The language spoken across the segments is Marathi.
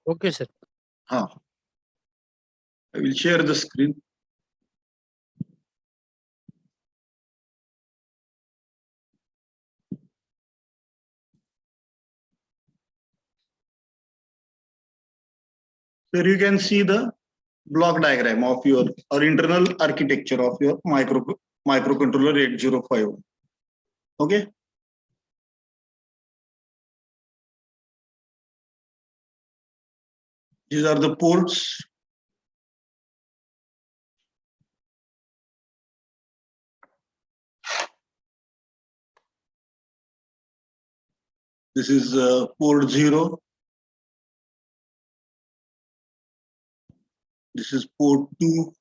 Okay, sir. I will share the screen. Here you can see the block diagram of your or internal architecture of your microcontroller 8051. Okay. These are the ports. This is port 0. This is port 2.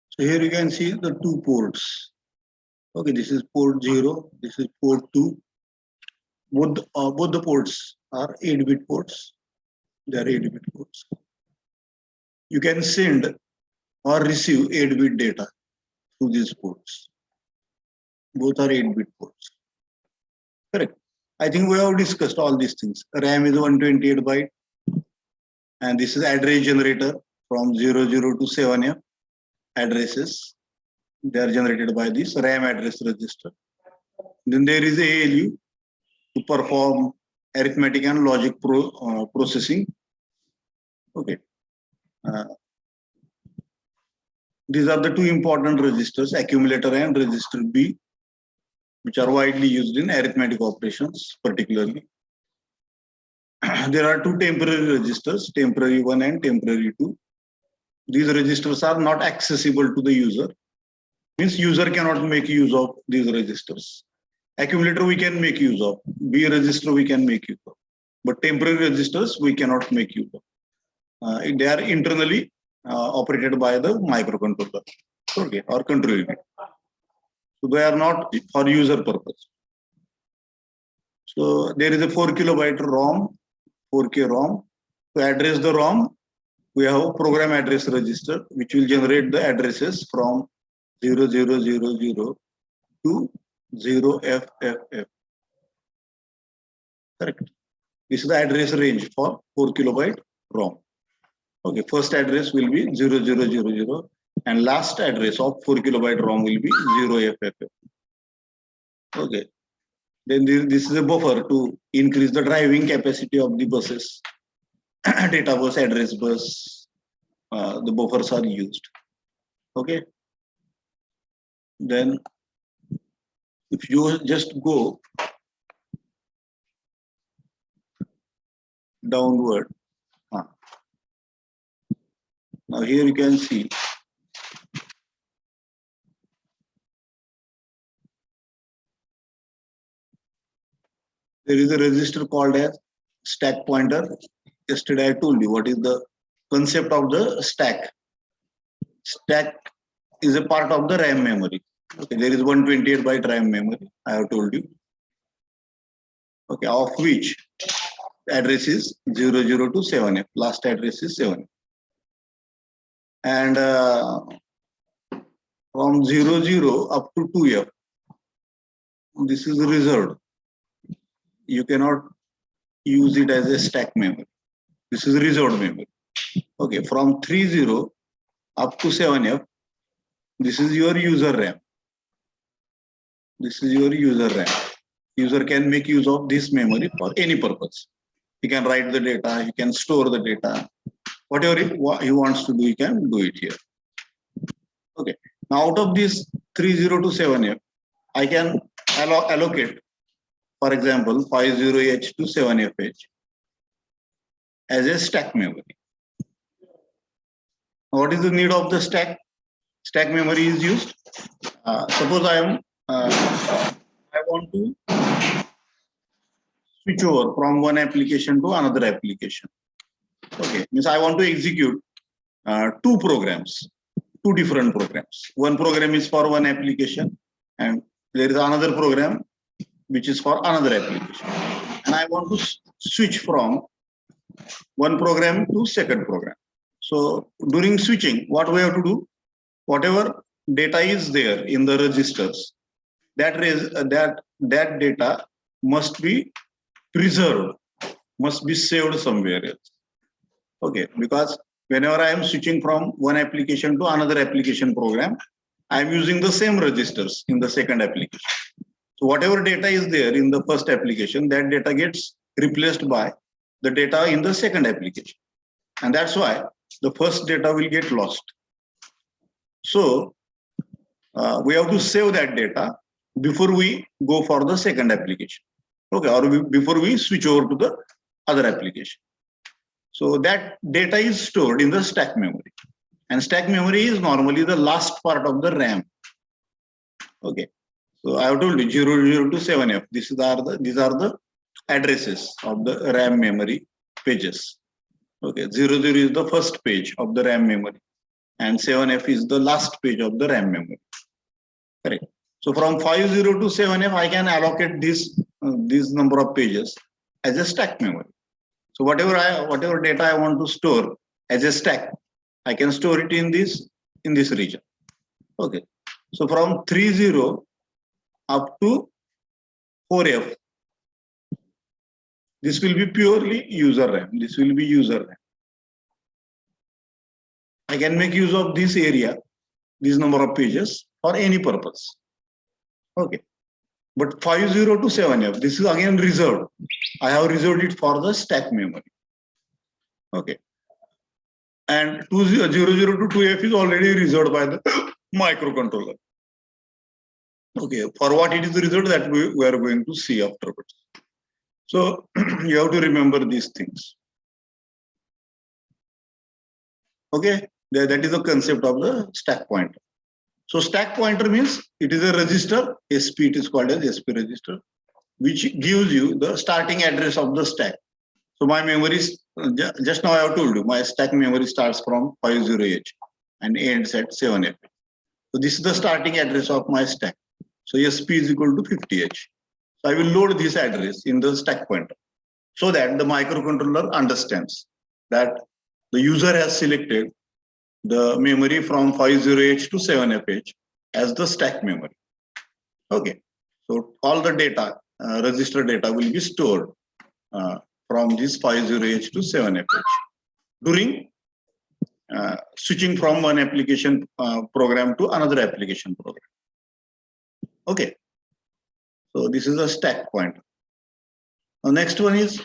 So here you can see the two ports. Okay, this is port 0. This is port 2. Both the ports are 8-bit ports. They are 8-bit ports. You can send or receive 8-bit data through these ports. Both are 8-bit ports. Correct. I think we have discussed all these things. RAM is 128 byte, and this is address generator from 00 to 7F addresses. They are generated by this RAM address register. Then there is ALU to perform arithmetic and logic processing. Okay. These are the two important registers, accumulator and register B, which are widely used in arithmetic operations, particularly. There are two temporary registers, temporary 1 and temporary 2. These registers are not accessible to the user. Means user cannot make use of these registers. Accumulator we can make use of. B register we can make use of. But temporary registers we cannot make use of. They are internally operated by the microcontroller, okay, or control unit. So they are not for user purpose. So there is a 4 kilobyte ROM, 4K ROM. To address the ROM, we have a program address register which will generate the addresses from 0000 to 0FFF. Correct. This is the address range for 4 kilobyte ROM. Okay, first address will be 0000 and last address of 4 kilobyte ROM will be 0FFF. Okay. Then this is a buffer to increase the driving capacity of the buses. Data bus, address bus, the buffers are used. Okay. Then if you just go downward, now here you can see there is a register called as stack pointer. Yesterday I told you what is the concept of the stack. Stack is a part of the RAM memory. Okay, there is 128 byte RAM memory, I have told you. Okay, of which address is 00 to 7F. Last address is 7F. And from 00 up to 2F, this is reserved. You cannot use it as a stack memory. This is reserved memory. Okay, from 30 up to 7F, this is your user RAM. This is your user RAM. User can make use of this memory for any purpose. He can write the data, he can store the data. Whatever he wants to do, he can do it here. Okay. Now out of this 30 to 7F, I can allocate, for example, 50H to 7FH as a stack memory. What is the need of the stack? Stack memory is used. Suppose I want to switch over from one application to another application. Okay, means I want to execute two programs two different programs. One program is for one application, and there is another program which is for another application. And I want to switch from one program to second program. So during switching, what we have to do? Whatever data is there in the registers, that data must be preserved, must be saved somewhere else. Okay, because whenever I am switching from one application to another application program, I am using the same registers in the second application. So whatever data is there in the first application, that data gets replaced by the data in the second application. And that's why the first data will get lost. So we have to save that data before we go for the second application. Okay, or before we switch over to the other application. So that data is stored in the stack memory. And stack memory is normally the last part of the RAM. Okay. So I have told you 00 to 7F. These are the addresses of the RAM memory pages. Okay, 00 is the first page of the RAM memory, and 7F is the last page of the RAM memory. Correct. So from 50 to 7F, I can allocate this number of pages as a stack memory. So whatever data I want to store as a stack, I can store it in this region. Okay. So from 30 up to 4F, this will be purely user RAM. This will be user RAM. I can make use of this area, this number of pages for any purpose. Okay. But 50 to 7F, this is again reserved. I have reserved it for the stack memory. Okay. And 00 to 2F is already reserved by the microcontroller. Okay. For what it is reserved, that we are going to see afterwards. So you have to remember these things. Okay. That is the concept of the stack pointer. So stack pointer means it is a register, SP, it is called as SP register, which gives you the starting address of the stack. So my memory is, just now I have told you, my stack memory starts from 50H and ends at 7F. So this is the starting address of my stack. So SP is equal to 50H. So I will load this address in the stack pointer so that the microcontroller understands that the user has selected the memory from 50H to 7FH as the stack memory. Okay, so all the data, register data will be stored from this 50H to 7FH during switching from one application program to another application program. Okay, so this is a stack pointer. The next one is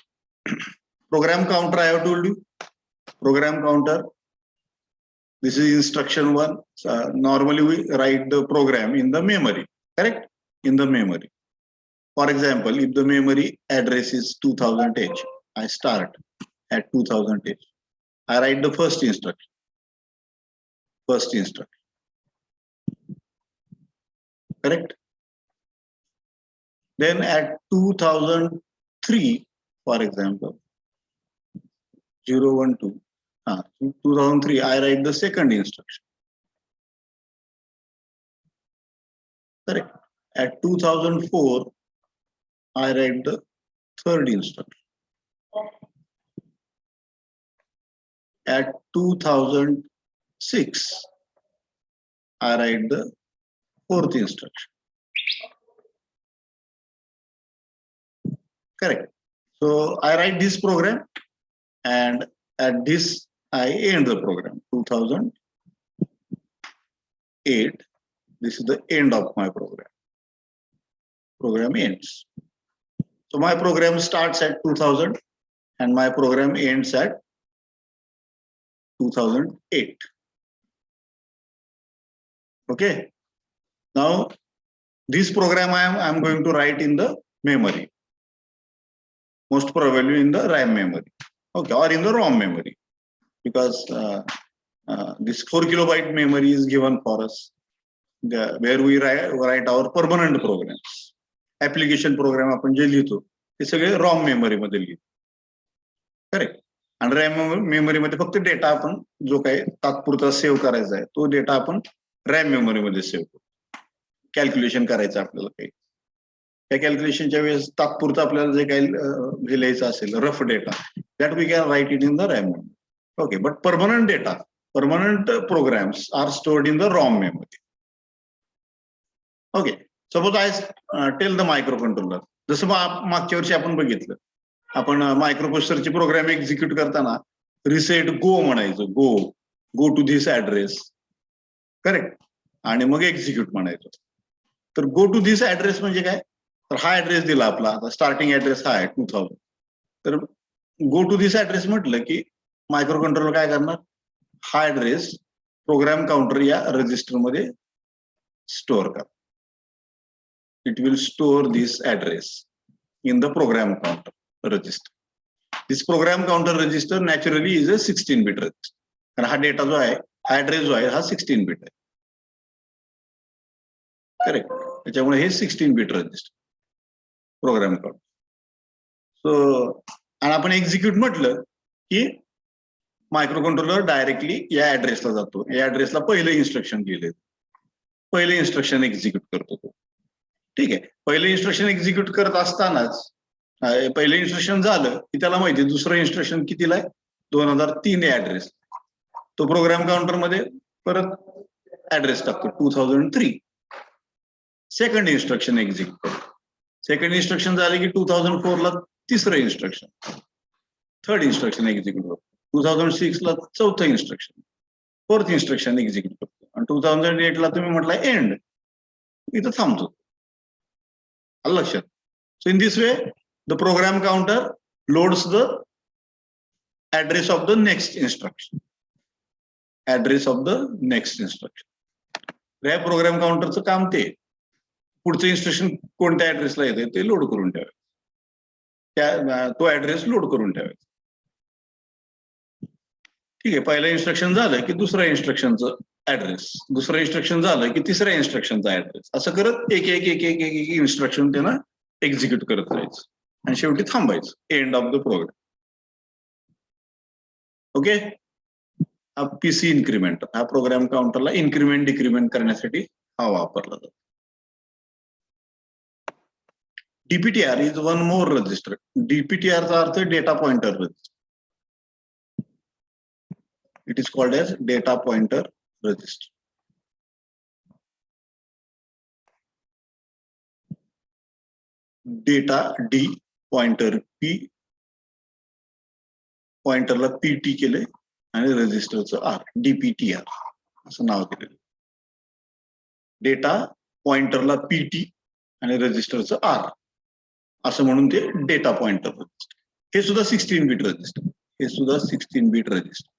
program counter. I have told you program counter. This is instruction one. Normally we write the program in the memory, correct? In the memory. For example, if the memory address is 2000H, I start at 2000H. I write the first instruction. First instruction. Correct? Then at 2003, for example, 012. 2003, I write the second instruction. Correct. At 2004, I write the third instruction. At 2006, I write the fourth instruction. Correct. So I write this program, and at this I end the program. 2008. This is the end of my program. Program ends. So my program starts at 2000 and my program ends at 2008. Okay. Now this program I am going to write in the memory. Most probably in the RAM memory. Okay, or in the ROM memory. Because this 4 kilobyte memory is given for us, where we write our permanent programs. Application program आपण जे लिहितो ते सगळे ROM memory मध्ये लिहितो. Correct. आणि रॅम मेमरीमध्ये फक्त डेटा आपण जो काही तात्पुरता सेव्ह करायचा आहे तो डेटा आपण रॅम मेमरीमध्ये सेव्ह करतो. कॅल्क्युलेशन करायचं आपल्याला काही, त्या कॅल्क्युलेशनच्या वेळेस तात्पुरतं आपल्याला जे काही लिहायचं असेल rough data, that we can write it in the RAM memory. Okay, but permanent data, permanent programs are stored in the ROM memory. Okay, suppose I tell the microcontroller, जसं मागच्या वर्षी आपण बघितलं, आपण मायक्रो प्रोसेसरचे प्रोग्राम एक्झिक्यूट करताना रिसेट गो म्हणायचो, go to this address, correct, आणि मग एक्झिक्यूट म्हणायचो. तर गो टू धिस ऍड्रेस म्हणजे काय, तर हा ऍड्रेस दिला आपला, आता स्टार्टिंग ऍड्रेस हा आहे 2000, तर गो टू धिस ऍड्रेस म्हटलं की मायक्रो कंट्रोलर काय करणार, हा ऍड्रेस प्रोग्राम काउंटर या रजिस्टरमध्ये स्टोअर कर. It will store this address in the program counter register. This program counter register naturally is a 16-bit register, कारण हा डेटा जो आहे, हा ऍड्रेस जो आहे हा 16-bit आहे, करेक्ट. त्याच्यामुळे हे 16-bit register program counter. So आणि आपण एक्झिक्यूट म्हटलं की मायक्रो कंट्रोलर डायरेक्टली या ऍड्रेसला जातो, या ऍड्रेसला पहिलं इन्स्ट्रक्शन दिले, पहिलं इन्स्ट्रक्शन एक्झिक्यूट करतो तो. ठीक आहे, पहिलं इन्स्ट्रक्शन एक्झिक्यूट करत असतानाच पहिलं इन्स्ट्रक्शन झालं की त्याला माहिती दुसरं इन्स्ट्रक्शन कितीला आहे, 2003 ऍड्रेस, तो प्रोग्राम काउंटरमध्ये परत ऍड्रेस टाकतो 2003. सेकंड इन्स्ट्रक्शन एक्झिक्यूट करतो, सेकंड इन्स्ट्रक्शन झाले की 2004 ला तिसरं इन्स्ट्रक्शन, थर्ड इन्स्ट्रक्शन एक्झिक्यूट करतो, 2006 ला चौथं इन्स्ट्रक्शन, फोर्थ इन्स्ट्रक्शन एक्झिक्यूट करतो, आणि 2008 ला तुम्ही म्हटलं एंड, इथं थांबतो. लक्षात. So in this way the program counter loads the address of the next instruction, address of the next instruction. या प्रोग्राम काउंटरचं काम ते पुढचं इन्स्ट्रक्शन कोणत्या ऍड्रेसला येते ते लोड करून ठेवायचं, तो ऍड्रेस लोड करून ठेवायचा. ठीक आहे, पहिलं इन्स्ट्रक्शन झालं की दुसऱ्या इन्स्ट्रक्शनचं ऍड्रेस, दुसरं इन्स्ट्रक्शन झालं की तिसऱ्या इन्स्ट्रक्शनचा ऍड्रेस, असं करत एक एक एक एक एक इन्स्ट्रक्शन त्यांना एक्झिक्यूट करत राहायचं आणि शेवटी थांबायचं, end of the program. Okay, हा पीसी इन्क्रीमेंट, हा प्रोग्राम काउंटरला इन्क्रीमेंट डिक्रीमेंट करण्यासाठी हा वापरला जातो. DPTR is one more register. DPTR चा अर्थ data pointer register. It is called as data pointer register. Data D, pointer P, पॉइंटरला PT केले आणि रजिस्टरचं R, DPTR असं नाव दिलेलं. डेटा पॉइंटरला PT आणि रजिस्टरचं R असं म्हणून ते डेटा पॉइंटर रजिस्टर. हे सुद्धा 16-bit रजिस्टर, हे सुद्धा 16-bit रजिस्टर.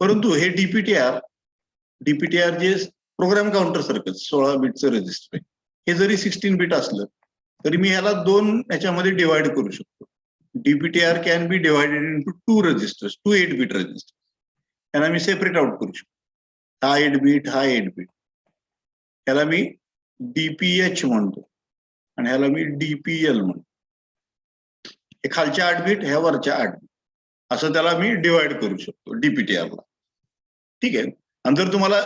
परंतु हे डीपीटीआर जे प्रोग्राम काउंटर सारखं 16-bitचं रजिस्टर आहे, हे जरी 16-bit असलं तरी मी ह्याला दोन ह्याच्यामध्ये डिवाइड करू शकतो. DPTR can be divided into 2 registers, 2 8-bit register. त्यांना मी सेपरेट आउट करू शकतो. हा 8-bit, हा 8-bit. ह्याला मी DPH म्हणतो आणि ह्याला मी DPL म्हणतो. हे खालच्या 8-bit, ह्या वरच्या 8-bit, असं त्याला मी डिवाइड करू शकतो डीपीटीआरला. ठीक आहे, आणि जर तुम्हाला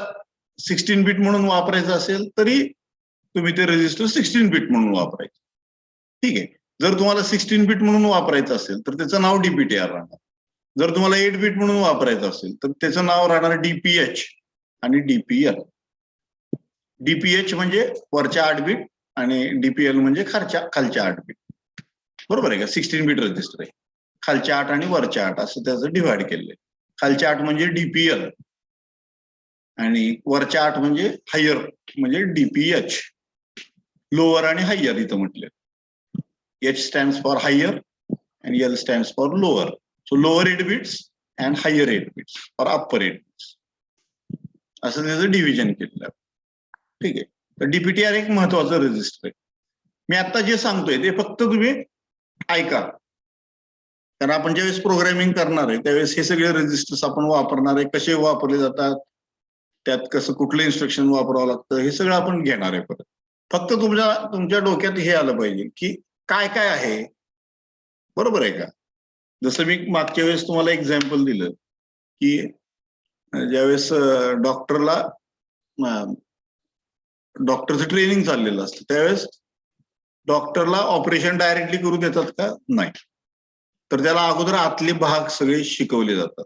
16-bit म्हणून वापरायचं असेल तरी तुम्ही ते रजिस्टर 16-bit म्हणून वापरायचं. ठीक आहे, जर तुम्हाला 16-bit म्हणून वापरायचं असेल तर त्याचं नाव डीपीटीआर राहणार. जर तुम्हाला 8-bit म्हणून वापरायचं असेल तर त्याचं नाव राहणार DPH आणि DPL. DPH म्हणजे वरच्या 8-bit आणि DPL म्हणजे खालच्या 8-bit. बरोबर आहे का, 16-bit रजिस्टर आहे, खालच्या 8 आणि वरच्या 8 असं त्याचं डिवाइड केलेलं. खालच्या 8 म्हणजे DPL आणि वरच्या 8 म्हणजे हायर म्हणजे DPH. लोअर आणि हायर इथं म्हटलं. H stands for higher and L stands for lower. So lower 8 bits and higher 8 bits or upper 8 bits. असं त्याचं डिव्हिजन केलेलं आहे. ठीक आहे, तर डीपीटीआर एक महत्वाचं रजिस्टर आहे. मी आता जे सांगतोय ते फक्त तुम्ही ऐका, कारण आपण ज्यावेळेस प्रोग्रामिंग करणार आहे त्यावेळेस हे सगळे रजिस्टर्स आपण वापरणार आहे, कसे वापरले जातात, त्यात कसं कुठलं इन्स्ट्रक्शन वापरावं लागतं, हे सगळं आपण घेणार आहे. परत फक्त तुमच्या डोक्यात हे आलं पाहिजे की काय काय आहे, बरोबर आहे का. जसं मी मागच्या वेळेस तुम्हाला एक्झाम्पल दिलं की ज्यावेळेस डॉक्टरचं ट्रेनिंग चाललेलं असतं त्यावेळेस डॉक्टरला ऑपरेशन डायरेक्टली करू देतात का? नाही. तर त्याला अगोदर आतले भाग सगळे शिकवले जातात.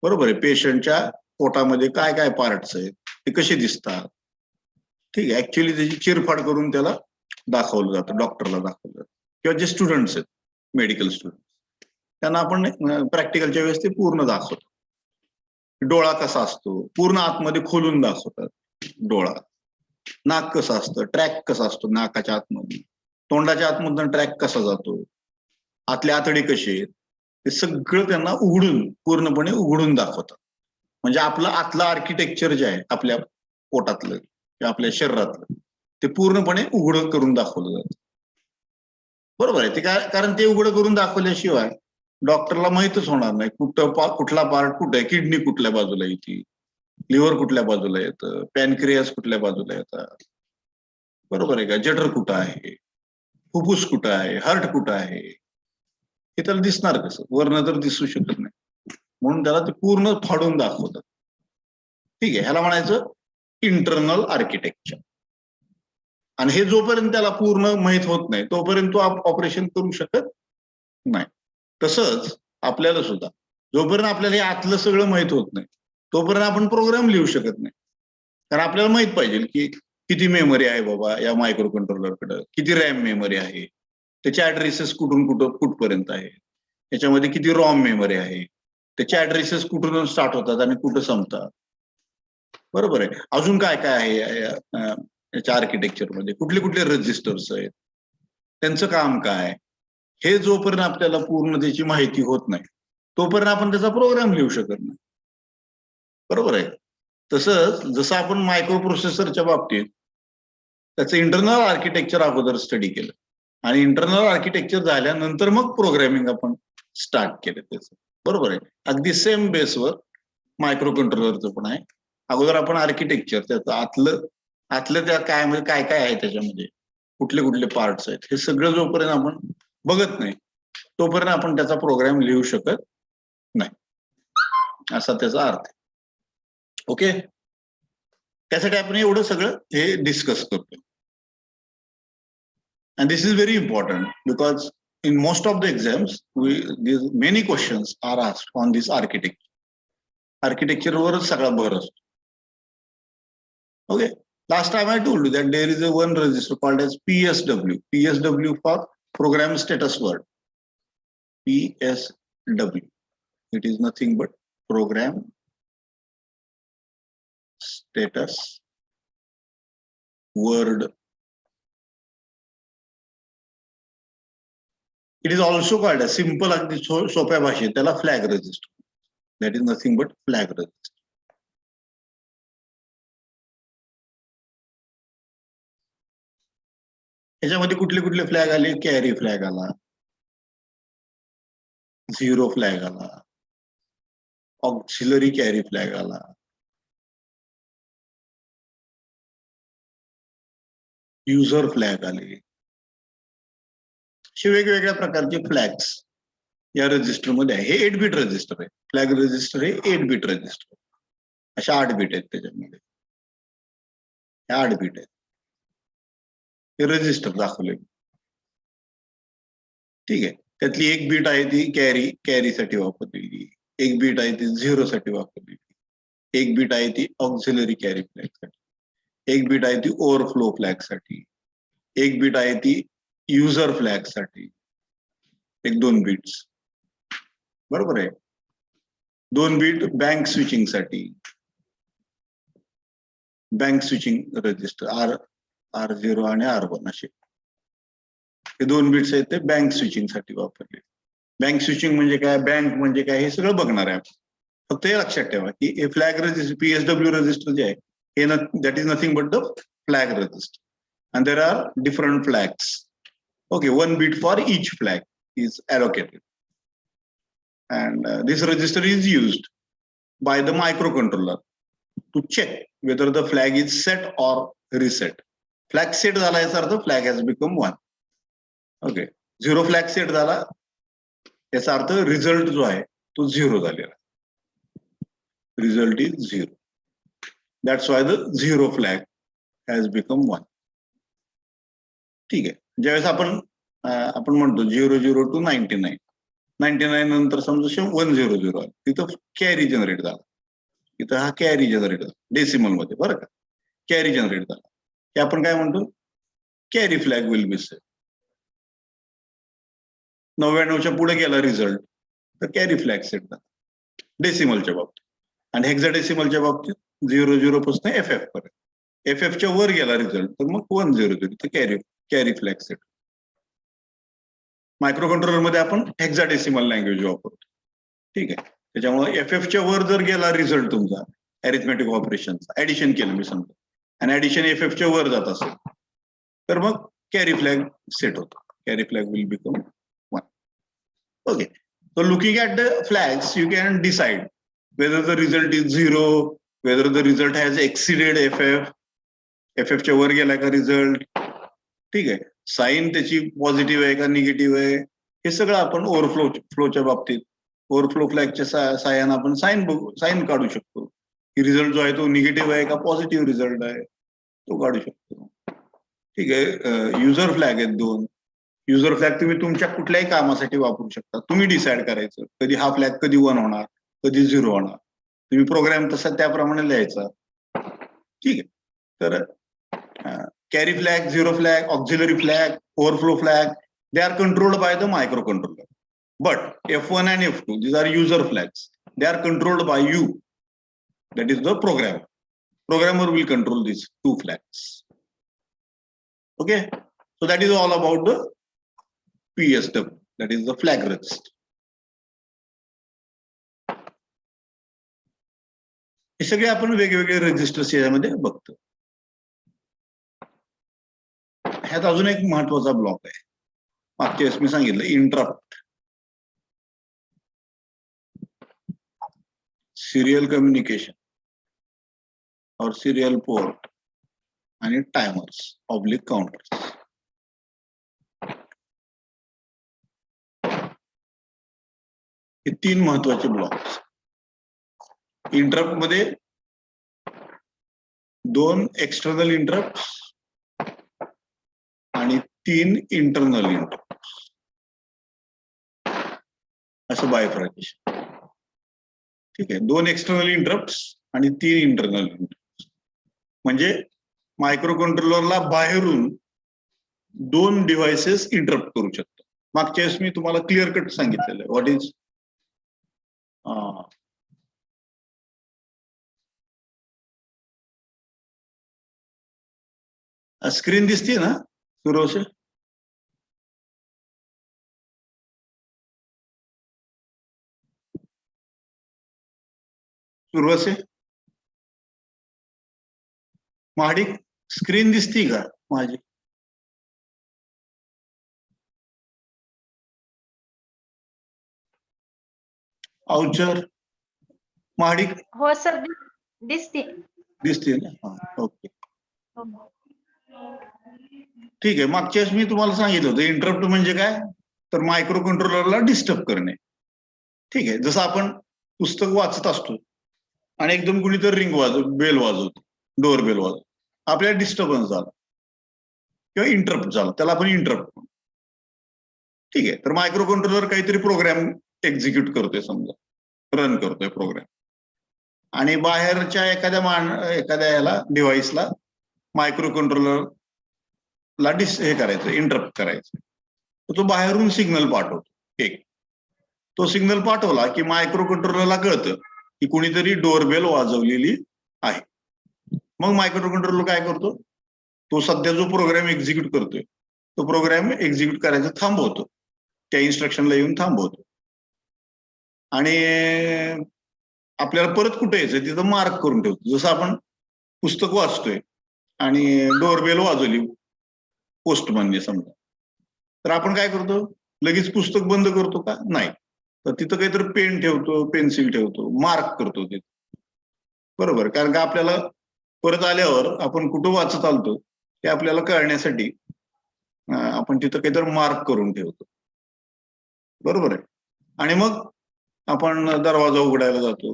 बरोबर आहे. पेशंटच्या पोटामध्ये काय काय पार्ट्स आहेत ते कसे दिसतात, ठीक आहे. ऍक्च्युअली त्याची चिरफाड करून त्याला दाखवलं जातं, डॉक्टरला दाखवलं जातं. किंवा जे स्टुडंट्स आहेत, मेडिकल स्टुडंट, त्यांना आपण प्रॅक्टिकलच्या वेळेस ते पूर्ण दाखवतो. डोळा कसा असतो पूर्ण आतमध्ये खोलून दाखवतात. डोळा, नाक कसं असतं, ट्रॅक कसा असतो नाकाच्या आतमध्ये, तोंडाच्या आतमधून ट्रॅक कसा जातो, आतल्या आतडी कशी आहेत, ते सगळं त्यांना उघडून पूर्णपणे उघडून दाखवतात. म्हणजे आपलं आतलं आर्किटेक्चर जे आहे आपल्या पोटातलं किंवा आपल्या शरीरातलं ते पूर्णपणे उघडं करून दाखवलं जातं. बरोबर आहे. ते काय, कारण ते उघडं करून दाखवल्याशिवाय डॉक्टरला माहीतच होणार नाही कुठला पार्ट कुठे आहे, किडनी कुठल्या बाजूला येते, लिव्हर कुठल्या बाजूला येतं, पॅनक्रियास कुठल्या बाजूला येतात, बरोबर आहे का, जठर कुठं आहे, फुफ्फुस कुठं आहे, हार्ट कुठं आहे, हे त्याला दिसणार कसं? वरनं तर दिसू शकत नाही. म्हणून त्याला ते पूर्ण फाडून दाखवतात. ठीक आहे. ह्याला म्हणायचं इंटरनल आर्किटेक्चर. आणि हे जोपर्यंत त्याला पूर्ण माहीत होत नाही तोपर्यंत तो ऑपरेशन करू शकत नाही. तसंच आपल्याला सुद्धा जोपर्यंत आपल्याला हे आतलं सगळं माहीत होत नाही तोपर्यंत आपण प्रोग्राम लिहू शकत नाही. कारण आपल्याला माहित पाहिजे की किती मेमरी आहे बाबा या मायक्रो कंट्रोलरकडे, किती रॅम मेमरी आहे, त्याचे ऍड्रेसेस कुठपर्यंत आहे, त्याच्यामध्ये किती रॉम मेमरी आहे, त्याचे ऍड्रेसेस कुठून स्टार्ट होतात आणि कुठं संपतात. बरोबर आहे. अजून काय काय आहे याच्या आर्किटेक्चरमध्ये, कुठले कुठले रजिस्टर्स आहेत, त्यांचं काम काय, हे जोपर्यंत आपल्याला पूर्ण त्याची माहिती होत नाही तोपर्यंत आपण त्याचा प्रोग्राम लिहू शकत नाही. बरोबर आहे. तसंच जसं आपण मायक्रो प्रोसेसरच्या बाबतीत त्याचं इंटरनल आर्किटेक्चर अगोदर स्टडी केलं आणि इंटरनल आर्किटेक्चर झाल्यानंतर मग प्रोग्रामिंग आपण स्टार्ट केलं त्याचं. बरोबर आहे. अगदी सेम बेसवर मायक्रो कंट्रोलरचं पण आहे. अगोदर आपण आर्किटेक्चर त्याचं आतलं त्या काय म्हणजे काय काय आहे त्याच्यामध्ये, कुठले कुठले पार्ट्स आहेत, हे सगळं जोपर्यंत आपण बघत नाही तोपर्यंत आपण त्याचा प्रोग्राम लिहू शकत नाही, असा त्याचा अर्थ आहे. ओके. त्यासाठी आपण एवढं सगळं हे डिस्कस करतो. And this is very important because in most of the exams, many questions are asked on this architecture. Architecture वरच सगळा भर असतो. Okay. Last time I told you that there is a one register called as PSW. PSW for Program Status Word. PSW. It is nothing but Program Status Word. It is also called as simple अगदी सोप्या भाषेत त्याला flag register. That is nothing but flag register. याच्यामध्ये कुठले कुठले फ्लॅग आले? कॅरी फ्लॅग आला, झिरो फ्लॅग आला, ऑक्सिलरी कॅरी फ्लॅग आला, युजर फ्लॅग आले. असे वेगवेगळ्या प्रकारचे फ्लॅग्स या रजिस्टरमध्ये आहे. हे 8 बिट रजिस्टर आहे. फ्लॅग रजिस्टर हे 8 बिट रजिस्टर. अशा 8 बिट आहेत त्याच्यामध्ये. हे 8 बिट आहेत. हे रजिस्टर दाखवले. ठीक आहे. त्यातली एक बीट आहे ती कॅरीसाठी वापरलेली, एक बीट आहे ती झिरोसाठी वापरलेली, एक बीट आहे ती ऑक्झिलरी कॅरी फ्लॅगसाठी, एक बीट आहे ती ओव्हरफ्लो फ्लॅगसाठी, एक बीट आहे ती युजर फ्लॅगसाठी, एक 2 बिट्स. बरोबर आहे. 2 बीट बँक स्विचिंगसाठी, बँक स्विचिंग रजिस्टर R0 आणि R1 असे हे 2 बिट्स आहेत ते बँक स्विचिंग साठी वापरले. बँक स्विचिंग म्हणजे काय, बँक म्हणजे काय, हे सगळं बघणार आहे आपण. फक्त हे लक्षात ठेवा की हे फ्लॅग रजिस्टर, PSW रजिस्टर जे आहे हे that is nothing but the flag register and there are different flags. Okay, 1 bit for each flag is allocated, and this register is used by the microcontroller to check whether the flag is set or reset. Flag set झाला याचा अर्थ flag has become 1. Okay, 0 flag set झाला याचा अर्थ रिझल्ट जो आहे तो 0 झालेला. Result is 0. That's why the 0 flag has become 1. ठीक आहे. ज्यावेळेस आपण म्हणतो 00 to 99, 99 नंतर समजा 100 आलं, तिथं कॅरी जनरेट झाला. इथं हा कॅरी जनरेट झाला डेसिमल मध्ये, बरं का. कॅरी जनरेट झाला की आपण काय म्हणतो, carry flag will be set. 99च्या पुढे गेला रिझल्ट तर कॅरी फ्लॅग सेट झाला डेसिमलच्या बाबतीत. आणि हेक्साडेसिमलच्या बाबतीत 00 पासून FF पर्यंत. FFच्या वर गेला रिझल्ट तर मग 100 तर carry flag set. Micro controller मध्ये आपण हेक्साडेसिमल लँग्वेज वापरतो. ठीक आहे. त्याच्यामुळे FFच्या वर जर गेला रिझल्ट तुमचा अरिथमेटिक ऑपरेशनचा, ऍडिशन केलं मी समजा, आणि ऍडिशन FFच्या वर जात असेल तर मग कॅरी फ्लॅग सेट होतो. Carry flag will become 1. Okay. So looking at the flags, you can decide whether the result is 0, whether the result has exceeded FF, FFच्या वर गेला का रिझल्ट. ठीक आहे. साईन त्याची पॉझिटिव्ह आहे का निगेटिव्ह आहे, हे सगळं आपण फ्लोच्या बाबतीत ओव्हरफ्लो फ्लॅगच्या साह्यानं आपण साईन काढू शकतो की रिझल्ट जो आहे तो निगेटिव्ह आहे का पॉझिटिव्ह रिझल्ट आहे तो काढू शकतो. ठीक आहे. युजर फ्लॅग आहेत 2. युजर फ्लॅग तुम्ही तुमच्या कुठल्याही कामासाठी वापरू शकता. तुम्ही डिसाईड करायचं कधी हा फ्लॅग कधी 1 होणार, कधी 0 होणार. तुम्ही प्रोग्राम तसा त्याप्रमाणे लिहायचा. ठीक आहे. तर carry flag, zero flag, auxiliary flag, overflow flag, they are controlled by the microcontroller. But F1 and F2, these are user flags. They are controlled by you. That is the programmer. Programmer will control these 2 flags. Okay. So that is all about the PSW. That is the flag register. हे सगळे आपण वेगवेगळे रजिस्टर्स यामध्ये बघतो. ह्यात अजून एक महत्वाचा ब्लॉक आहे. मागच्या वेळेस मी सांगितलं इंटरप्ट, सिरियल कम्युनिकेशन और सिरियल पोर्ट आणि टायमर्स ऑब्लिक काउंटर्स. हे 3 महत्वाचे ब्लॉक्स. इंटरप्ट मध्ये 2 एक्सटर्नल इंटरप्ट आणि 3 इंटरनल इंटरप्ट, असं बायफर्केशन. ठीक आहे. 2 एक्सटर्नल इंटरप्ट आणि 3 इंटरनल इंटरप्ट. म्हणजे मायक्रो कंट्रोलरला बाहेरून 2 डिव्हाइसेस इंटरप्ट करू शकतात. मागच्या वेळेस मी तुम्हाला क्लिअर कट सांगितलेलं आहे. व्हॉट इज स्क्रीन दिसते ना सुरवसे? सुरवसे महाडिक स्क्रीन दिसती का माझी? औचर महाडिक हो सर, दिसते. दिसते ना? हा, ओके. ठीक आहे. मागच्या वेळेस मी तुम्हाला सांगितलं होतं इंटरप्ट म्हणजे काय, तर मायक्रो कंट्रोलरला डिस्टर्ब करणे. ठीक आहे. जसं आपण पुस्तक वाचत असतो आणि एकदम कुणीतरी बेल वाजवतो, डोअर बेल वाजवतो, आपल्याला डिस्टर्बन्स झाला किंवा इंटरप्ट झाला, त्याला आपण इंटरप्ट म्हणतो. ठीक आहे. तर मायक्रो कंट्रोलर काहीतरी प्रोग्राम एक्झिक्यूट करतोय, समजा रन करतोय प्रोग्राम, आणि बाहेरच्या एखाद्या याला डिव्हाइसला मायक्रो कंट्रोलरला हे करायचं, इंटरप्ट करायचं. तर तो बाहेरून सिग्नल पाठवतो. एक तो सिग्नल पाठवला की मायक्रो कंट्रोलरला कळतं की कुणीतरी डोअरबेल वाजवलेली आहे. मग मायक्रो कंट्रोलर काय करतो, तो सध्या जो प्रोग्राम एक्झिक्यूट करतोय तो प्रोग्राम एक्झिक्यूट करायचं थांबवतो, त्या इन्स्ट्रक्शनला येऊन थांबवतो, आणि आपल्याला परत कुठे यायचं तिथं मार्क करून ठेवतो. जसं आपण पुस्तक वाचतोय आणि डोअरबेल वाजवली पोस्टमनने समजा, तर आपण काय करतो, लगेच पुस्तक बंद करतो का? नाही. तर तिथं काहीतरी पेन ठेवतो, पेन्सिल ठेवतो, मार्क करतो तिथं, बरोबर. कारण का आपल्याला परत आल्यावर आपण कुठं वाचत आलतो हे आपल्याला कळण्यासाठी आपण तिथं काहीतरी मार्क करून ठेवतो, बरोबर आहे. आणि मग आपण दरवाजा उघडायला जातो,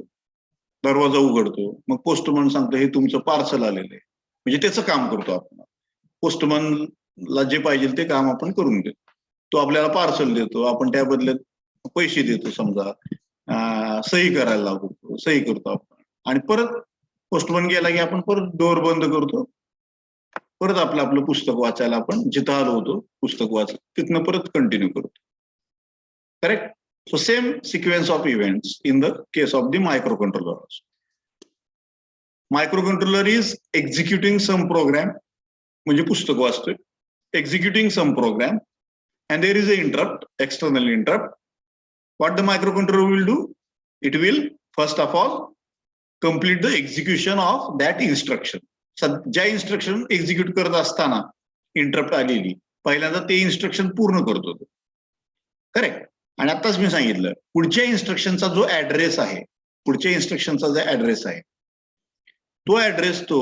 दरवाजा उघडतो, मग पोस्टमन सांगतो हे तुमचं पार्सल आलेलं आहे, म्हणजे त्याचं काम करतो आपण. पोस्टमनला जे पाहिजे ते काम आपण करून देतो. तो आपल्याला पार्सल देतो, आपण त्या बदल्यात पैसे देतो, समजा सही करायला लागतो, सही करतो आपण, आणि परत पोस्टमन गेला की आपण परत डोअर बंद करतो, परत आपलं पुस्तक वाचायला आपण जिथं आलो होतो पुस्तक वाचत तिथनं परत कंटिन्यू करतो. Correct? So same sequence of events in the case of the microcontroller also. Microcontroller is executing some program, म्हणजे पुस्तक वाचतोय, executing some program, and there is an interrupt, external interrupt. What the microcontroller will do? It will first of all complete the execution of that instruction. ज्या इन्स्ट्रक्शन एक्झिक्यूट करत असताना इंटरप्ट आलेली, पहिल्यांदा ते इन्स्ट्रक्शन पूर्ण करतो. करेक्ट? आणि आताच मी सांगितलं पुढच्या इन्स्ट्रक्शनचा जो ऍड्रेस आहे, पुढच्या इन्स्ट्रक्शनचा जो ऍड्रेस आहे तो ऍड्रेस तो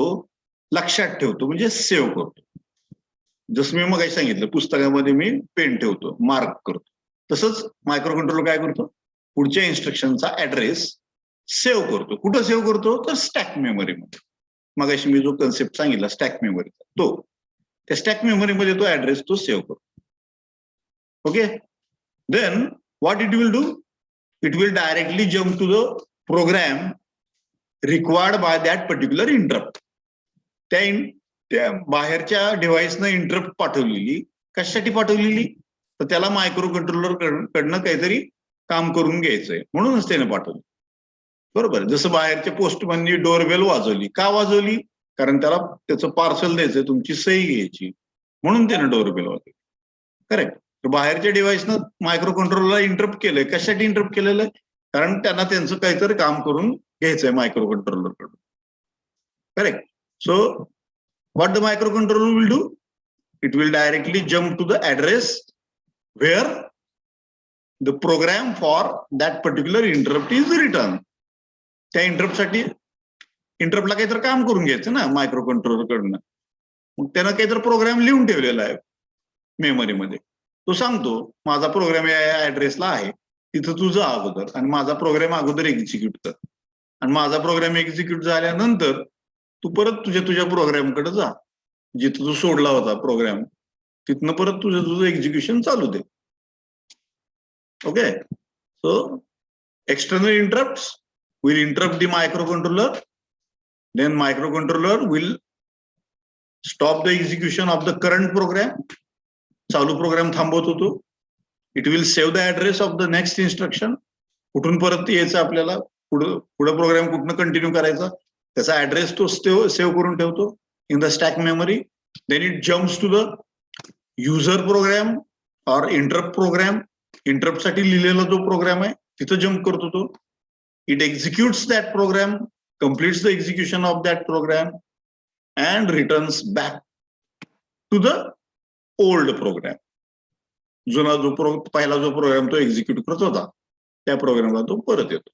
लक्षात ठेवतो, म्हणजे सेव्ह करतो. जसं मी मग सांगितलं पुस्तकामध्ये मी पेन ठेवतो, मार्क करतो, तसंच मायक्रोकंट्रोलर काय करतो, पुढच्या इन्स्ट्रक्शनचा ऍड्रेस सेव्ह करतो. कुठं सेव्ह करतो? तर स्टॅक मेमरीमध्ये. मग अशी मी जो कन्सेप्ट सांगितला स्टॅक मेमरीचा, तो त्या स्टॅक मेमरीमध्ये तो ऍड्रेस तो सेव्ह करतो. Okay, then what it will do? It will directly jump to the program required by that particular interrupt. त्या बाहेरच्या डिव्हाइसनं इंटरप्ट पाठवलेली, कशासाठी पाठवलेली? तर त्याला मायक्रो कंट्रोलर कडनं काहीतरी काम करून घ्यायचंय म्हणूनच त्याने पाठवली. बरोबर? जसं बाहेरच्या पोस्टमननी डोरबेल वाजवली, का वाजवली? कारण त्याला त्याचं पार्सल द्यायचंय, तुमची सही घ्यायची, म्हणून त्याने डोरबेल वाजवली. करेक्ट? बाहेरच्या डिव्हाइसनं मायक्रो कंट्रोलरला इंटरप्ट केलंय, कशासाठी इंटरप्ट केलेलं आहे? कारण त्यांना त्यांचं काहीतरी काम करून घ्यायचंय मायक्रो कंट्रोलर कडून. Correct? So what the microcontroller will do? It will directly jump to the address where the program for that particular interrupt is return. त्या इंटरप्टसाठी इंटरप्टला काहीतरी काम करून घ्यायचं ना मायक्रो कंट्रोलर कडनं, मग त्यानं काहीतरी प्रोग्राम लिहून ठेवलेला आहे मेमरीमध्ये. तो सांगतो माझा प्रोग्राम या ऍड्रेसला आहे, तिथं तू जा अगोदर आणि माझा प्रोग्राम अगोदर एक्झिक्यूट कर, आणि माझा प्रोग्राम एक्झिक्यूट झाल्यानंतर तू परत तुझ्या प्रोग्रामकडे जा, जिथं तू सोडला होता प्रोग्राम तिथनं परत तुझं एक्झिक्युशन चालू दे. Okay, so external interrupts will interrupt the microcontroller, then microcontroller will stop the execution of the current program, चालू प्रोग्राम थांबवतो तो. It will save the address of the next instruction, कुठून परत यायचं आपल्याला, पुढं प्रोग्राम कुठनं कंटिन्यू करायचा, त्याचा ऍड्रेस तो सेव्ह करून ठेवतो in the stack memory. Then it jumps to the user program or interrupt program. Interrupt साठी लिहिलेला जो प्रोग्राम आहे तिथं जम्प करतो तो. It executes that program, completes the execution of that program, and returns back to the old program. जुना जो पहिला जो प्रोग्राम तो एक्झिक्यूट करत होता त्या प्रोग्रामला तो परत येतो.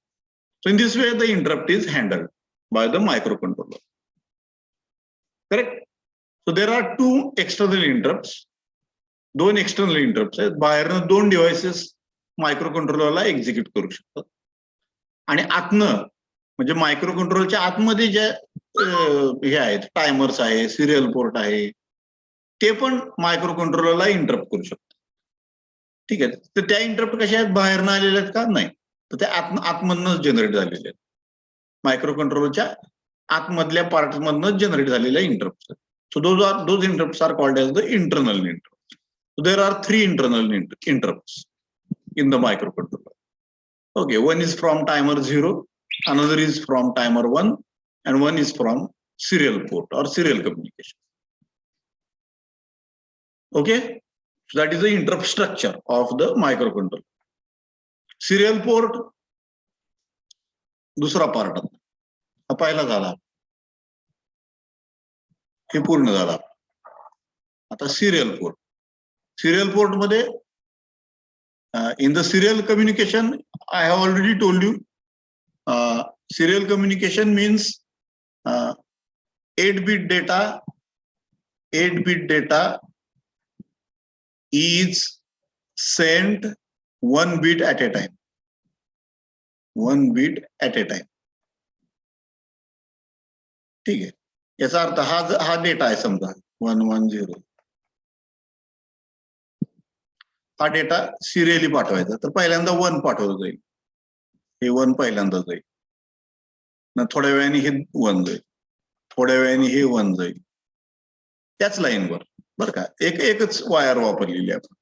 So in this way the interrupt is handled by the microcontroller. Correct? So there are two external interrupts. दोन एक्सटर्नल इंटरप्ट्स आहेत. बाहेरनं दोन डिव्हाइसेस मायक्रोकंट्रोलरला एक्झिक्यूट करू शकतात, आणि आतनं म्हणजे मायक्रो कंट्रोलच्या आतमध्ये जे हे आहेत, टायमर्स आहे, सिरियल पोर्ट आहे, ते पण मायक्रो कंट्रोलरला इंटरप्ट करू शकतात. ठीक आहे, तर त्या इंटरप्ट कशा आहेत? बाहेरनं आलेल्या आहेत का? नाही, तर त्या आतमधनच जनरेट झालेल्या आहेत. मायक्रो कंट्रोलरच्या आतमधल्या पार्ट मधनच जनरेट झालेल्या interrupt. So those interrupts are called as the internal interrupt. So there are 3 internal interrupts in the microcontroller. Okay, one is from timer 0, another is from timer 1, and one is from serial port or serial communication. Okay, so that is the interrupt structure of the microcontroller. Serial port दूसरा पार्ट हा पहिला झाला, हे पूर्ण झाला. आता सिरियल पोर्ट. सिरियल पोर्ट मध्ये in the serial communication, I have already told you, serial communication means 8-bit data. 8-bit data is sent 1 bit at a time. 1 bit at a time. ठीक आहे. याचा अर्थ हा डेटा आहे समजा 110. हा डेटा सिरियली पाठवायचा, तर पहिल्यांदा 1 पाठवलं जाईल. हे 1 पहिल्यांदा जाईल, ना थोड्या वेळाने हे 1 जाईल, थोड्या वेळाने हे 1 जाईल, त्याच लाईनवर बरं का. एकच वायर वापरलेली आपण.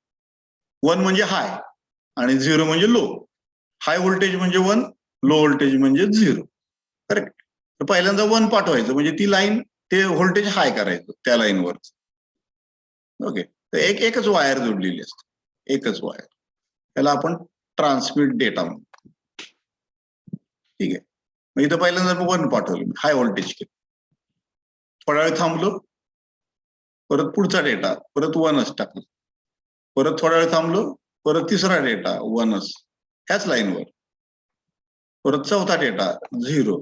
1 म्हणजे हाय आणि 0 म्हणजे लो. हाय व्होल्टेज म्हणजे 1, लो व्होल्टेज म्हणजे 0. करेक्ट. तर पहिल्यांदा 1 पाठवायचं म्हणजे ती लाईन ते व्होल्टेज हाय करायचं त्या लाईनवर. ओके. तर एकच वायर जोडलेली असते, एकच वायर. त्याला आपण ट्रान्समिट डेटा म्हणतो. ठीक आहे. मग इथं पहिल्यांदा 1 पाठवलं, हाय व्होल्टेज केलं, थोडा वेळ थांबलो, परत पुढचा डेटा परत 1च टाकलं, परत थोडा वेळ थांबलो, परत तिसरा डेटा 1च ह्याच लाईनवर, परत चौथा डेटा 0,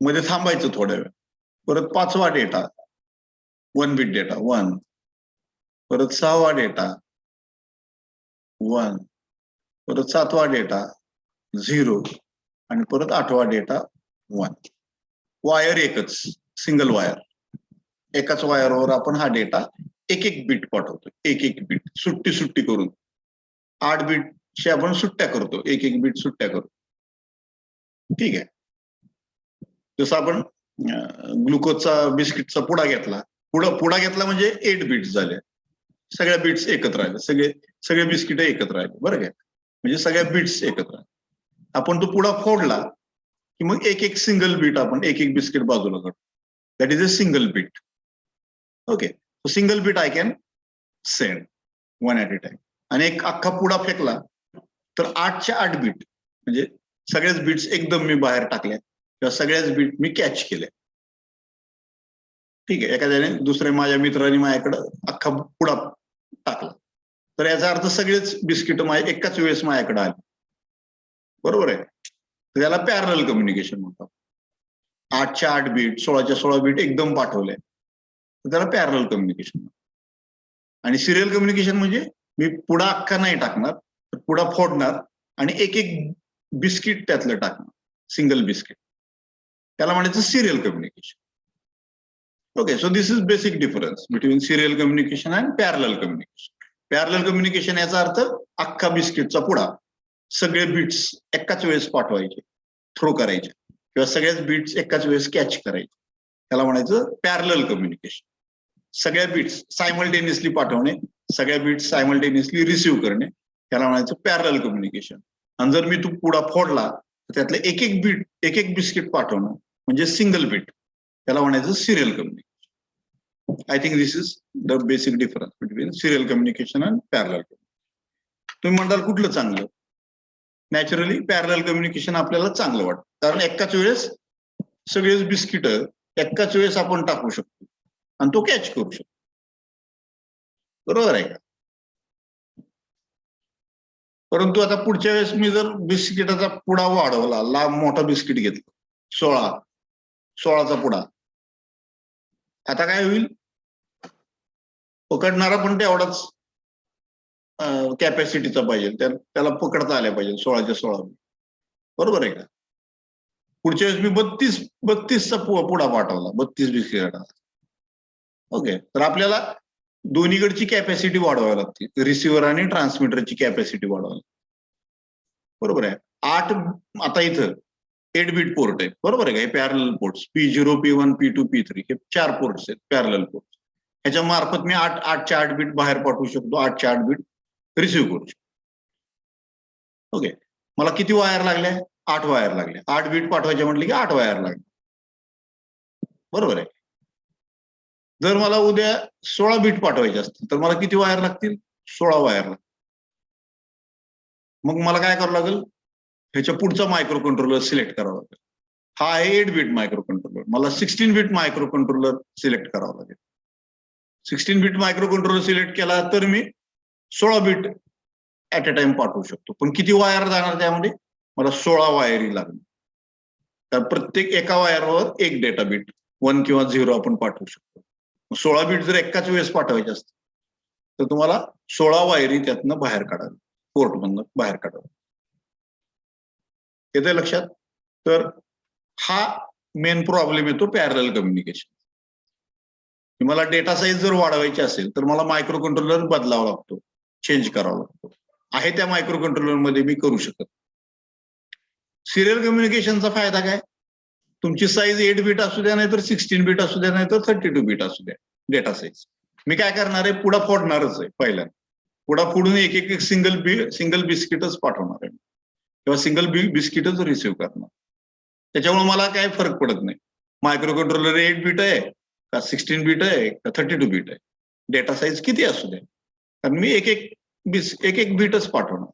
मध्ये थांबायचं थोड्या वेळ, परत 5वा डेटा 1 बीट डेटा 1, परत 6वा डेटा 1, परत 7वा डेटा 0 आणि परत 8वा डेटा 1. वायर एकच, सिंगल वायर. एकाच वायरवर आपण हा डेटा एक बीट पाठवतो, एक बीट सुट्टी करून. 8 बीटचे आपण सुट्ट्या करतो, एक बीट सुट्ट्या करतो. ठीक आहे. जसं आपण ग्लुकोजचा बिस्किटचा पुडा घेतला, पुडा घेतला म्हणजे 8 बीट्स झाले, सगळ्या बीट्स एकत्र राहिले, सगळे बिस्किट एकत्र राहिले बरं का. म्हणजे सगळ्या बीट्स एकत्र राहिले. आपण तो पुडा फोडला की मग एक सिंगल बीट आपण एक बिस्किट बाजूला काढतो. That is a single bit. Okay. Single bit I can send 1 at a time. आणि एक अख्खा पुडा फेकला तर 8च्या 8 बीट म्हणजे सगळ्याच बीट्स एकदम मी बाहेर टाकल्या किंवा सगळ्याच बीट मी कॅच केल्या. ठीक आहे. एखाद्याने दुसऱ्या माझ्या मित्राने माझ्याकडे अख्खा पुडा टाकला तर याचा अर्थ सगळेच बिस्किट एकाच वेळेस माझ्याकडे आले, बरोबर आहे. तर त्याला पॅरलल कम्युनिकेशन म्हणतात. 8च्या 8 बीट 16च्या 16 बीट एकदम पाठवले तर त्याला पॅरलल कम्युनिकेशन. आणि सिरियल कम्युनिकेशन म्हणजे मी पुडा अख्खा नाही टाकणार, तर पुडा फोडणार आणि एक बिस्किट त्यातलं टाकणार, सिंगल बिस्किट. त्याला म्हणायचं serial communication. Okay. So this is basic difference between serial communication and parallel communication. Parallel communication याचा अर्थ अख्खा बिस्किटचा पुडा सगळे बीट्स एकाच वेळेस पाठवायचे, थ्रो करायचे किंवा सगळ्याच बीट्स एकाच वेळेस कॅच करायचे, त्याला म्हणायचं पॅरलल कम्युनिकेशन. सगळ्या बीट्स सायमल्टेनियसली पाठवणे, सगळ्या बीट्स सायमल्टेनियसली रिसिव्ह करणे, त्याला म्हणायचं पॅरलल कम्युनिकेशन. आणि जर मी तू पुडा फोडला तर त्यातलं एक बीट एक बिस्किट पाठवणं म्हणजे सिंगल बीट, त्याला म्हणायचं serial communication. I think this is the basic difference between serial communication and parallel communication. तुम्ही म्हणाल कुठलं चांगलं? नॅचरली पॅरलल कम्युनिकेशन आपल्याला चांगलं वाटतं, कारण एकाच वेळेस सगळेच बिस्किट एकाच वेळेस आपण टाकू शकतो आणि तो कॅच करू शकतो, बरोबर आहे का. परंतु आता पुढच्या वेळेस मी जर बिस्किटाचा पुडा वाढवला, लांब मोठा बिस्किट घेतला 16चा पुडा, आता काय होईल? पकडणारा पण तेवढाच कॅपॅसिटीचा पाहिजे, त्याला पकडता आल्या पाहिजे 16च्या 16, बरोबर आहे का. पुढच्या वेळेस मी 32चा पुडा पाठवला, 32 बिस्किटाचा. ओके. तर आपल्याला दोन्हीकडची कॅपॅसिटी वाढवावी लागते, रिसिव्हर आणि ट्रान्समिटरची कॅपॅसिटी वाढवावी, बरोबर आहे. 8 आता इथं 8 बीट पोर्ट आहे, बरोबर आहे का. हे parallel ports P0, P1, P2, P3 हे 4 पोर्ट्स आहेत पॅरलल पोर्ट्स. ह्याच्या मार्फत मी 8च्या 8 बीट बाहेर पाठवू शकतो, 8च्या 8 बीट रिसिव्ह करू शकतो. ओके. मला किती वायर लागल्या? 8 वायर लागल्या. 8 बीट पाठवायचे म्हटले की 8 वायर लागले, बरोबर आहे. जर मला उद्या 16 बीट पाठवायचे असतील तर मला किती वायर लागतील? 16 वायर लागतील. मग मला काय करावं लागेल? ह्याच्या पुढचा मायक्रो कंट्रोलर सिलेक्ट करावा लागेल. हा आहे 8 बीट मायक्रो कंट्रोलर, मला 16 बीट मायक्रो कंट्रोलर सिलेक्ट करावा लागेल. 16 बीट मायक्रो कंट्रोलर सिलेक्ट केला तर मी 16 बीट ऍट अ टाइम पाठवू शकतो. पण किती वायर जाणार त्यामध्ये? मला 16 वायरी लागणार. तर प्रत्येक एका वायरवर एक डेटा बीट 1 किंवा 0 आपण पाठवू शकतो. 16 बीट जर एकाच वेळेस पाठवायचे असतील तर तुम्हाला 16 वायरी त्यातनं बाहेर काढावी, पोर्टमधनं बाहेर काढावी. येते लक्षात? तर हा मेन प्रॉब्लेम येतो पॅरलल कम्युनिकेशन. मला डेटा साईज जर वाढवायची असेल तर मला मायक्रो कंट्रोलर बदलावा लागतो, चेंज करावा लागतो. आहे त्या मायक्रो कंट्रोलर मध्ये मी करू शकत. सिरियल कम्युनिकेशनचा फायदा काय? तुमची साईज 8 बीट असू द्या, नाही तर 16 बीट असू द्या, नाही तर 32 बीट असू द्या डेटा साईज. मी काय करणार आहे, पुढा फोडणारच आहे पहिल्यांदा. पुढा फोडून एक सिंगल बिस्किटच पाठवणार आहे किंवा सिंगल बिस्किटच रिसिव्ह करणार. त्याच्यामुळे मला काय फरक पडत नाही मायक्रो कंट्रोलर 8 बीट आहे का 16 बीट आहे का 32 बीट आहे, डेटा साईज किती असू द्या, कारण मी एक एक बीटच पाठवणार.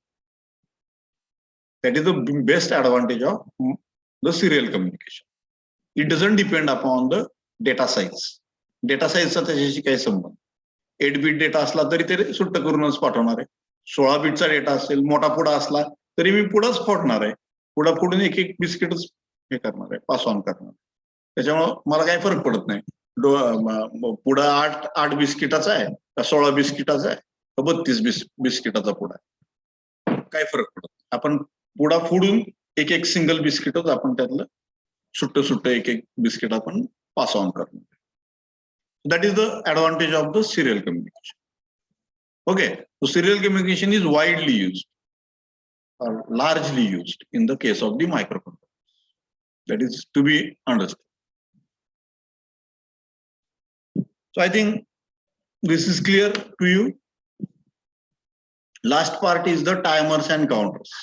That is the best advantage of the serial communication. It doesn't depend upon the data size. Data साईजचा त्याच्याशी काही संबंध. 8 बीट डेटा असला तरी ते सुट्ट करूनच पाठवणार आहे. 16 बीटचा डेटा असेल, मोठा पुढा असला तरी मी पुढंच फोडणार आहे. पुढा फोडून एक बिस्किटच हे करणार आहे, पास ऑन करणार. त्याच्यामुळं मला काही फरक पडत नाही. पुढं 8 बिस्किटाचा आहे का 16 बिस्किटाचा आहे का 32 बिस्किटाचा पुढा आहे, काय फरक पडत. आपण पुढा फोडून एक सिंगल बिस्किटच आपण त्यातलं सुट्ट एक बिस्किट आपण पास ऑन करणार. That is the advantage of the serial communication. Okay, so serial communication is widely used or largely used in the case of the microcontroller. That is to be understood. So I think this is clear to you. Last part is the timers and counters.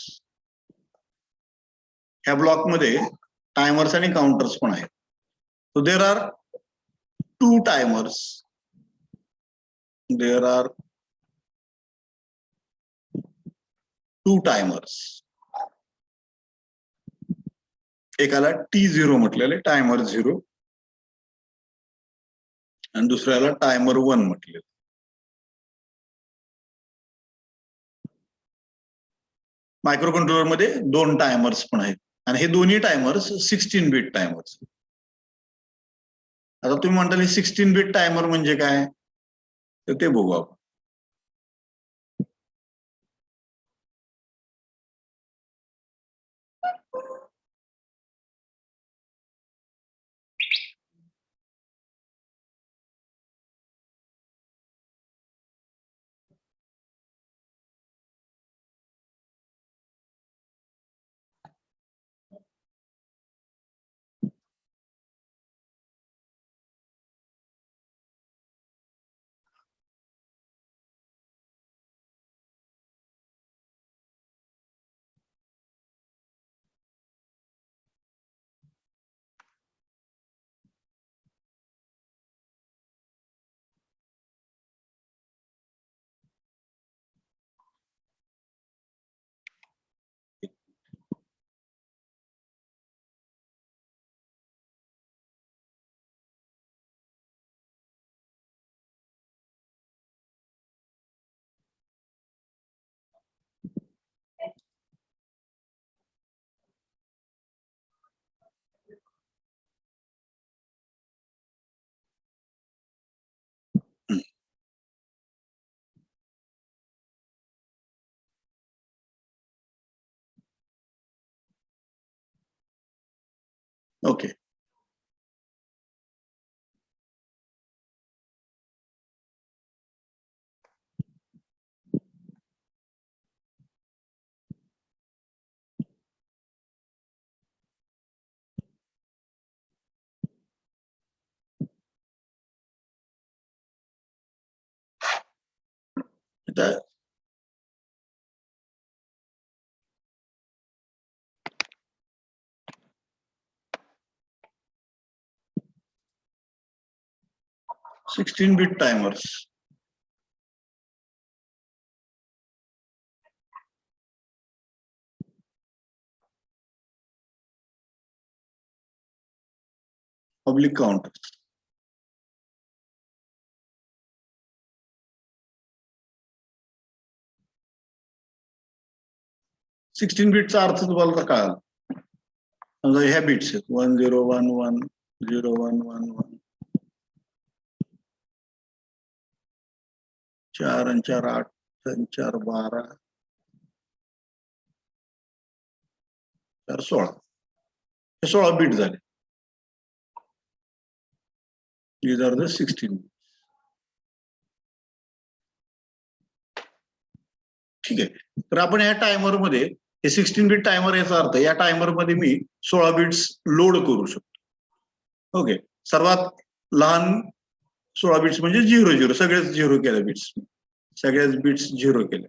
ह्या ब्लॉक मध्ये टायमर्स आणि काउंटर्स पण आहेत. So there are two timers. There are two timers. एकाला T0 म्हटलेले, टायमर 0, आणि दुसऱ्याला टायमर 1 म्हटलेलं. मायक्रो कंट्रोलर मध्ये 2 टायमर्स पण आहेत आणि हे दोन्ही टायमर्स 16 बीट टायमर्स. आता तुम्ही म्हणताल 16 बीट टायमर म्हणजे काय, तर ते बघू आपण. ओके. आता 16 bit timers. Public counters. Sixteen बीटचा अर्थ तुम्हाला कळाला. समजा ह्या बीट्स आहेत 1011 0111 4 आणि 4 8 आणि 4 12 16 हे 16 बीट झाले. These are the 16 bits. ठीक आहे. तर आपण या टायमर मध्ये हे 16 बीट टायमर याचा अर्थ या टायमर मध्ये मी 16 बिट्स लोड करू शकतो. ओके. सर्वात लहान 16 बिट्स म्हणजे 00 सगळेच 0 केले बिट्स. सगळ्याच बिट्स 0 केले.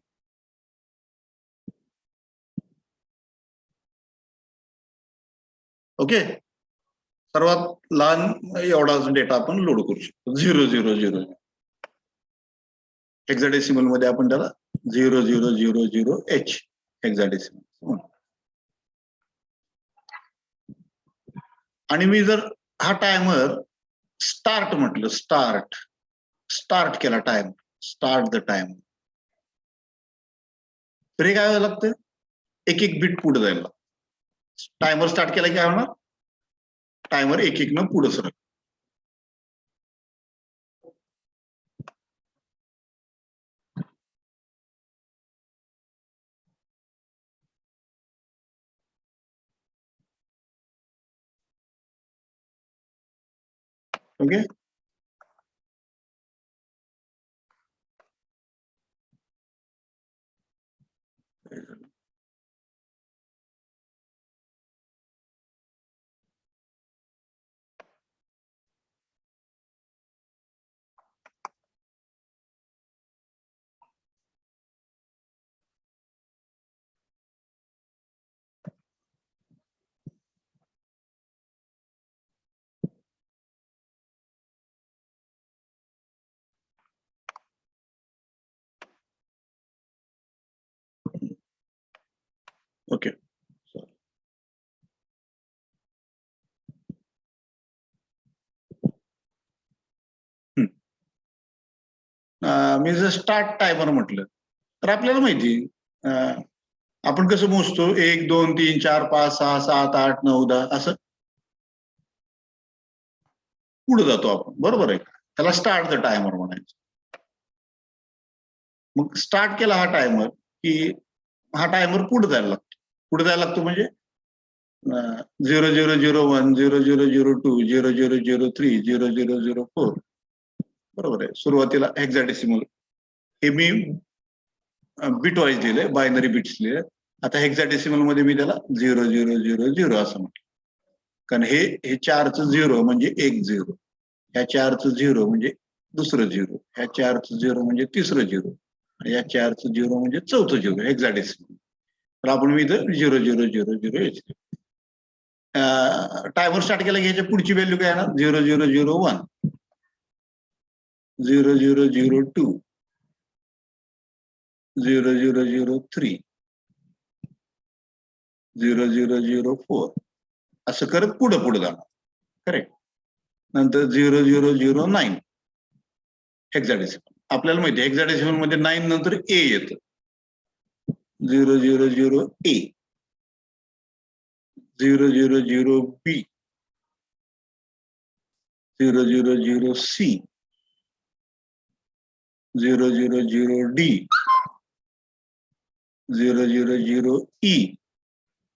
ओके. सर्वात लहान एवढाच डेटा आपण लोड करू शकतो 000. हेक्साडेसिमल मध्ये आपण त्याला 0000H हेक्साडेसिमल. आणि मी जर हा टायमर स्टार्ट म्हटलं स्टार्ट केला टाइम स्टार्ट द टाइम तर हे काय व्हायला लागतं एक एक बीट पुढे जायला. टायमर स्टार्ट केला की काय होणार टायमर एक एक न पुढे सरक. ओके. ओके. मी जर स्टार्ट टायमर म्हटलं तर आपल्याला माहिती आपण कसं मोजतो 1 2 3 4 5 6 7 8 9 10 असं पुढे जातो आपण. बरोबर आहे. त्याला स्टार्ट द टायमर म्हणायचं. मग स्टार्ट केला हा टायमर की हा टायमर पुढे जायला लागतो म्हणजे 0001 0002 0003 0004 बरोबर आहे. सुरुवातीला हेक्साडेसिमल हे मी बिट वाईज दिले बायनरी बिट्स लिहिले. आता हेक्साडेसिमल मध्ये मी त्याला 0000 असं म्हटलं कारण हे 4चं 0 म्हणजे 1 0 ह्या 4चं 0 म्हणजे दुसरं 0 ह्या 4चं 0 म्हणजे तिसरं 0 आणि या 4चं 0 म्हणजे चौथं 0 हेक्साडेसिमल. तर आपण मी इथं 0000 टायमर स्टार्ट केला की ह्याच्या पुढची व्हॅल्यू काय येणार 0001 0002 0003 0004 असं करत पुढे जाणार. करेक्ट. नंतर 0009 हेक्साडेसिमल. आपल्याला माहिती आहे हेक्साडेसिमल मध्ये 9 नंतर ए येतं 000A 000B 000C 000D 000E